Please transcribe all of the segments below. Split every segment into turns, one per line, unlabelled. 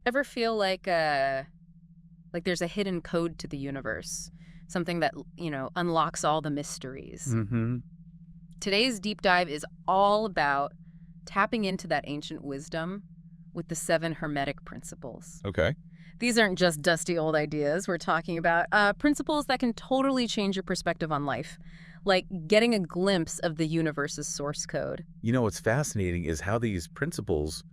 Ever feel like there's a hidden code to the universe, something that, unlocks all the mysteries?
Mm-hmm.
Today's deep dive is all about tapping into that ancient wisdom with the 7 Hermetic principles.
Okay.
These aren't just dusty old ideas. We're talking about principles that can totally change your perspective on life, like getting a glimpse of the universe's source code.
You know, what's fascinating is how these principles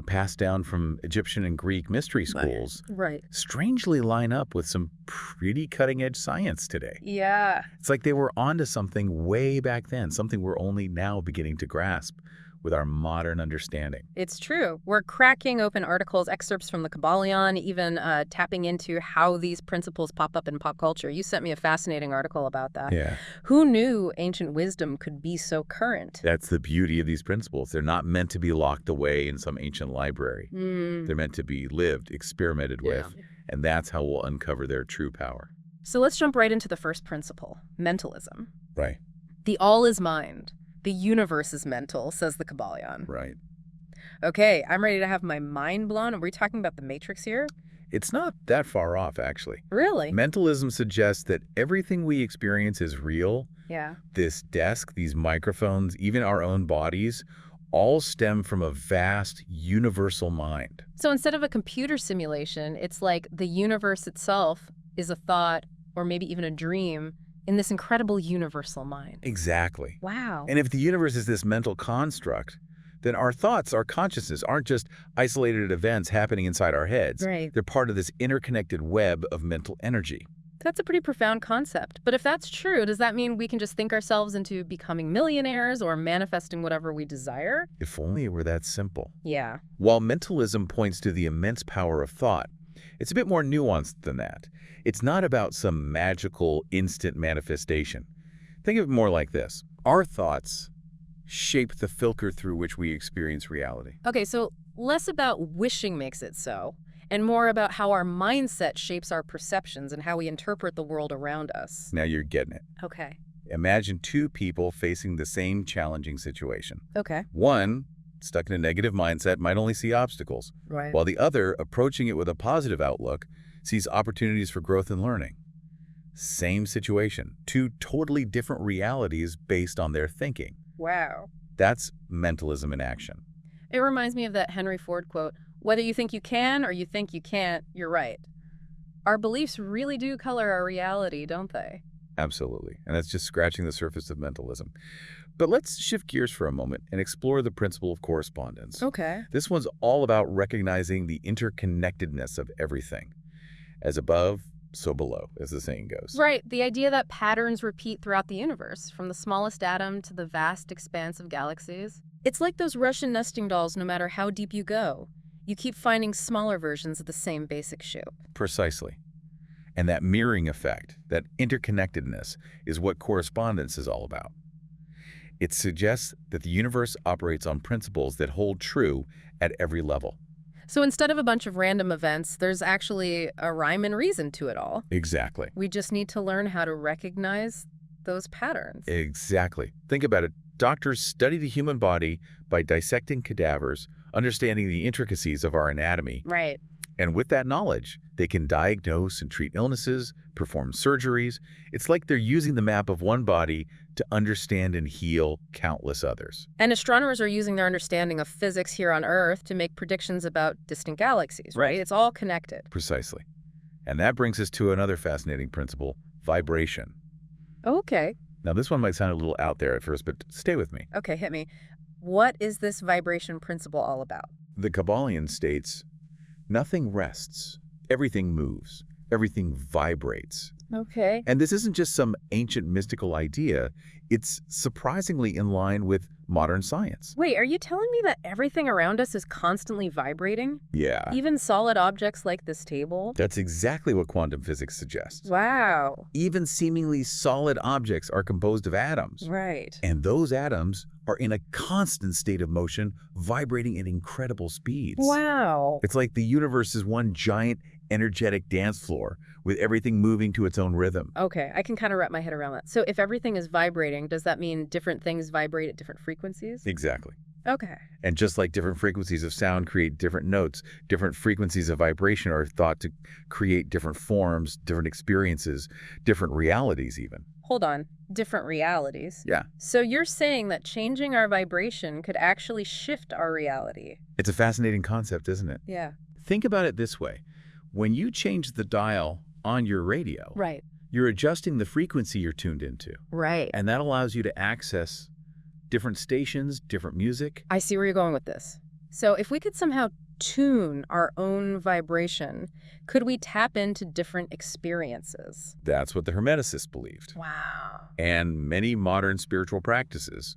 passed down from Egyptian and Greek mystery schools
Right.
strangely line up with some pretty cutting-edge science today.
Yeah.
It's like they were onto something way back then, something we're only now beginning to grasp with our modern understanding.
It's true. We're cracking open articles, excerpts from the Kybalion, even tapping into how these principles pop up in pop culture. You sent me a fascinating article about that.
Yeah.
Who knew ancient wisdom could be so current?
That's the beauty of these principles. They're not meant to be locked away in some ancient library. They're meant to be lived, experimented with, and that's how we'll uncover their true power.
So let's jump right into the first principle, mentalism.
Right.
The all is mind. The universe is mental, says the Kybalion.
Right.
Okay, I'm ready to have my mind blown. Are we talking about the Matrix here?
It's not that far off, actually.
Really?
Mentalism suggests that everything we experience is real.
Yeah.
This desk, these microphones, even our own bodies, all stem from a vast, universal mind.
So instead of a computer simulation, it's like the universe itself is a thought or maybe even a dream in this incredible universal mind.
Exactly.
Wow.
And if the universe is this mental construct, then our thoughts, our consciousness, aren't just isolated events happening inside our heads.
Right.
They're part of this interconnected web of mental energy.
That's a pretty profound concept. But if that's true, does that mean we can just think ourselves into becoming millionaires or manifesting whatever we desire?
If only it were that simple.
Yeah.
While mentalism points to the immense power of thought, it's a bit more nuanced than that. It's not about some magical, instant manifestation. Think of it more like this. Our thoughts shape the filter through which we experience reality.
Okay, so less about wishing makes it so, and more about how our mindset shapes our perceptions and how we interpret the world around us.
Now you're getting it.
Okay.
Imagine 2 people facing the same challenging situation.
Okay.
One, stuck in a negative mindset, might only see obstacles,
Right.
while the other, approaching it with a positive outlook, sees opportunities for growth and learning. Same situation, 2 totally different realities based on their thinking.
Wow.
That's mentalism in action.
It reminds me of that Henry Ford quote, whether you think you can or you think you can't, you're right. Our beliefs really do color our reality, don't they?
Absolutely. And that's just scratching the surface of mentalism. But let's shift gears for a moment and explore the principle of correspondence.
Okay.
This one's all about recognizing the interconnectedness of everything. As above, so below, as the saying goes.
Right, the idea that patterns repeat throughout the universe, from the smallest atom to the vast expanse of galaxies. It's like those Russian nesting dolls, no matter how deep you go. You keep finding smaller versions of the same basic shape.
Precisely. And that mirroring effect, that interconnectedness, is what correspondence is all about. It suggests that the universe operates on principles that hold true at every level.
So instead of a bunch of random events, there's actually a rhyme and reason to it all.
Exactly.
We just need to learn how to recognize those patterns.
Exactly. Think about it. Doctors study the human body by dissecting cadavers, understanding the intricacies of our anatomy.
Right.
And with that knowledge, they can diagnose and treat illnesses, perform surgeries. It's like they're using the map of one body to understand and heal countless others.
And astronomers are using their understanding of physics here on Earth to make predictions about distant galaxies, right? It's all connected.
Precisely. And that brings us to another fascinating principle, vibration.
Okay.
Now, this one might sound a little out there at first, but stay with me.
Okay, hit me. What is this vibration principle all about?
The Kybalion states, nothing rests, everything moves, everything vibrates.
Okay.
And this isn't just some ancient mystical idea, it's surprisingly in line with modern science.
Wait, are you telling me that everything around us is constantly vibrating?
Yeah.
Even solid objects like this table?
That's exactly what quantum physics suggests.
Wow.
Even seemingly solid objects are composed of atoms.
Right.
And those atoms are in a constant state of motion, vibrating at incredible speeds.
Wow.
It's like the universe is one giant energetic dance floor with everything moving to its own rhythm.
Okay, I can kind of wrap my head around that. So if everything is vibrating, does that mean different things vibrate at different frequencies?
Exactly.
Okay.
And just like different frequencies of sound create different notes, different frequencies of vibration are thought to create different forms, different experiences, different realities even.
Hold on. Different realities.
Yeah.
So you're saying that changing our vibration could actually shift our reality?
It's a fascinating concept, isn't it?
Yeah.
Think about it this way. When you change the dial on your radio,
Right.
you're adjusting the frequency you're tuned into.
Right.
And that allows you to access different stations, different music.
I see where you're going with this. So if we could somehow tune our own vibration, could we tap into different experiences?
That's what the Hermeticists believed.
Wow.
And many modern spiritual practices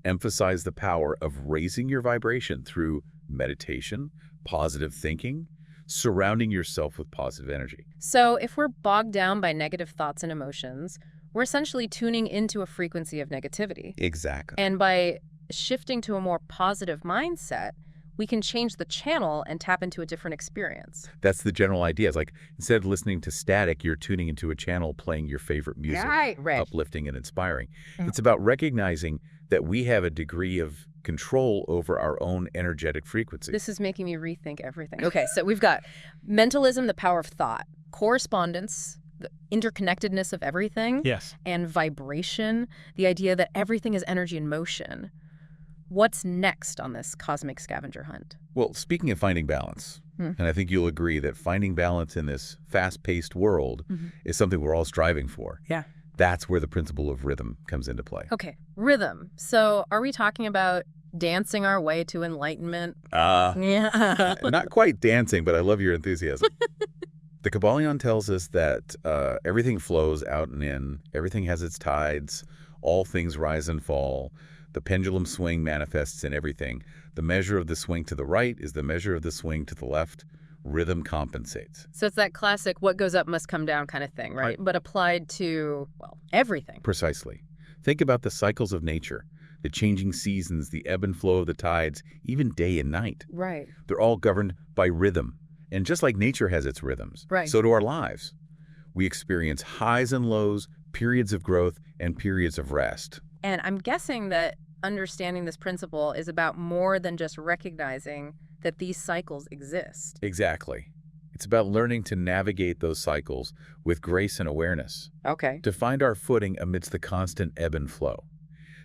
emphasize the power of raising your vibration through meditation, positive thinking, surrounding yourself with positive energy.
So if we're bogged down by negative thoughts and emotions, we're essentially tuning into a frequency of negativity.
Exactly.
And by shifting to a more positive mindset, we can change the channel and tap into a different experience.
That's the general idea. It's like instead of listening to static, you're tuning into a channel playing your favorite music,
Right.
uplifting and inspiring.
Mhm.
It's about recognizing that we have a degree of control over our own energetic frequency.
This is making me rethink everything. Okay, so we've got mentalism, the power of thought, correspondence, the interconnectedness of everything,
Yes.
and vibration, the idea that everything is energy in motion. What's next on this cosmic scavenger hunt?
Well, speaking of finding balance,
Hmm.
and I think you'll agree that finding balance in this fast-paced world is something we're all striving for.
Yeah.
That's where the principle of rhythm comes into play.
Okay, rhythm. So are we talking about dancing our way to enlightenment? Yeah.
Not quite dancing, but I love your enthusiasm. The Kybalion tells us that everything flows out and in, everything has its tides, all things rise and fall. The pendulum swing manifests in everything. The measure of the swing to the right is the measure of the swing to the left. Rhythm compensates.
So it's that classic what goes up must come down kind of thing, right? But applied to, well, everything.
Precisely. Think about the cycles of nature, the changing seasons, the ebb and flow of the tides, even day and night.
Right.
They're all governed by rhythm. And just like nature has its rhythms,
Right.
so do our lives. We experience highs and lows, periods of growth, and periods of rest.
And I'm guessing that understanding this principle is about more than just recognizing that these cycles exist.
Exactly. It's about learning to navigate those cycles with grace and awareness,
Okay.
to find our footing amidst the constant ebb and flow.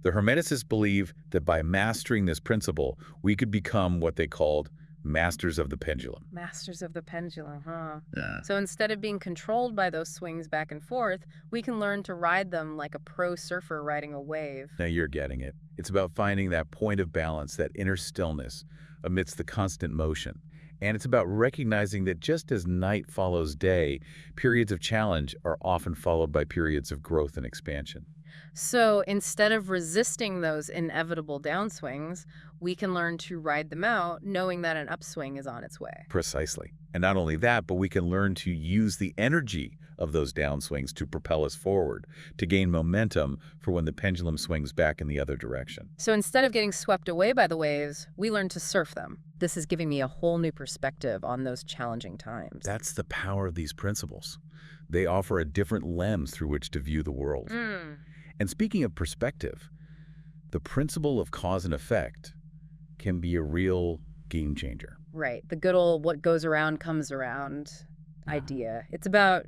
The Hermeticists believe that by mastering this principle, we could become what they called masters of the pendulum.
Masters of the pendulum, huh?
Yeah.
So instead of being controlled by those swings back and forth, we can learn to ride them like a pro surfer riding a wave.
Now you're getting it. It's about finding that point of balance, that inner stillness amidst the constant motion. And it's about recognizing that just as night follows day, periods of challenge are often followed by periods of growth and expansion.
So instead of resisting those inevitable downswings, we can learn to ride them out, knowing that an upswing is on its way.
Precisely. And not only that, but we can learn to use the energy of those downswings to propel us forward, to gain momentum for when the pendulum swings back in the other direction.
So instead of getting swept away by the waves, we learn to surf them. This is giving me a whole new perspective on those challenging times.
That's the power of these principles. They offer a different lens through which to view the world. And speaking of perspective, the principle of cause and effect can be a real game changer.
Right. The good old what goes around comes around idea. It's about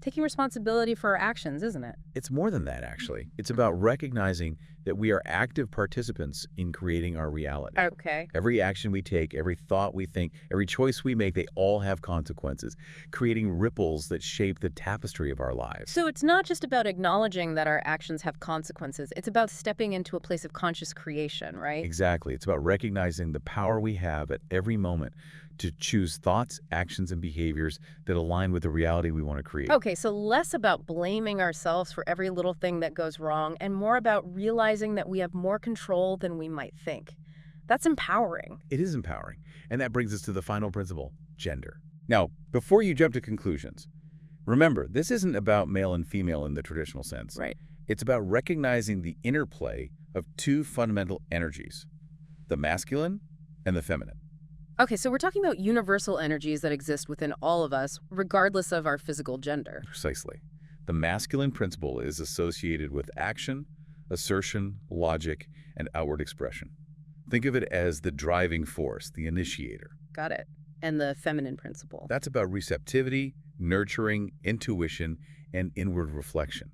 taking responsibility for our actions, isn't it?
It's more than that, actually. It's about recognizing that we are active participants in creating our reality.
Okay.
Every action we take, every thought we think, every choice we make, they all have consequences, creating ripples that shape the tapestry of our lives.
So it's not just about acknowledging that our actions have consequences. It's about stepping into a place of conscious creation, right?
Exactly. It's about recognizing the power we have at every moment to choose thoughts, actions, and behaviors that align with the reality we want to create.
Okay, so less about blaming ourselves for every little thing that goes wrong and more about realizing that we have more control than we might think. That's empowering.
It is empowering. And that brings us to the final principle, gender. Now, before you jump to conclusions, remember, this isn't about male and female in the traditional sense.
Right.
It's about recognizing the interplay of two fundamental energies, the masculine and the feminine.
Okay, so we're talking about universal energies that exist within all of us, regardless of our physical gender.
Precisely. The masculine principle is associated with action, assertion, logic, and outward expression. Think of it as the driving force, the initiator.
Got it. And the feminine principle.
That's about receptivity, nurturing, intuition, and inward reflection.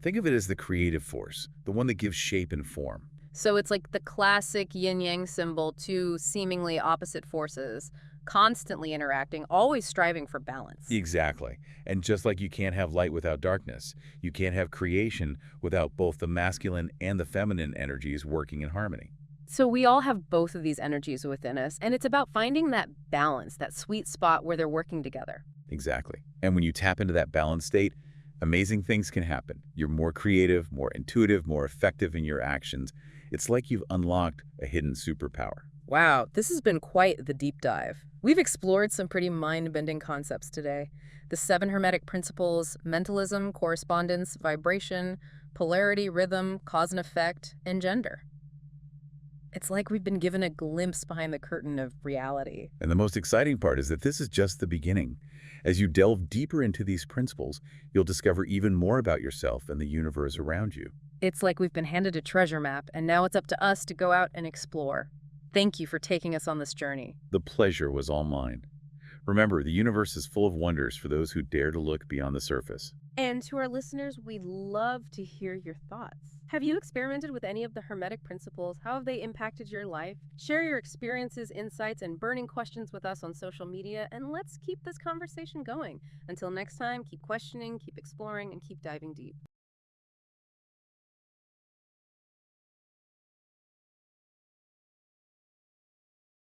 Think of it as the creative force, the one that gives shape and form.
So it's like the classic yin-yang symbol, two seemingly opposite forces, constantly interacting, always striving for balance.
Exactly. And just like you can't have light without darkness, you can't have creation without both the masculine and the feminine energies working in harmony.
So we all have both of these energies within us, and it's about finding that balance, that sweet spot where they're working together.
Exactly. And when you tap into that balanced state, amazing things can happen. You're more creative, more intuitive, more effective in your actions. It's like you've unlocked a hidden superpower.
Wow, this has been quite the deep dive. We've explored some pretty mind-bending concepts today. The 7 Hermetic principles: mentalism, correspondence, vibration, polarity, rhythm, cause and effect, and gender. It's like we've been given a glimpse behind the curtain of reality.
And the most exciting part is that this is just the beginning. As you delve deeper into these principles, you'll discover even more about yourself and the universe around you.
It's like we've been handed a treasure map, and now it's up to us to go out and explore. Thank you for taking us on this journey.
The pleasure was all mine. Remember, the universe is full of wonders for those who dare to look beyond the surface.
And to our listeners, we'd love to hear your thoughts. Have you experimented with any of the Hermetic principles? How have they impacted your life? Share your experiences, insights, and burning questions with us on social media, and let's keep this conversation going. Until next time, keep questioning, keep exploring, and keep diving deep.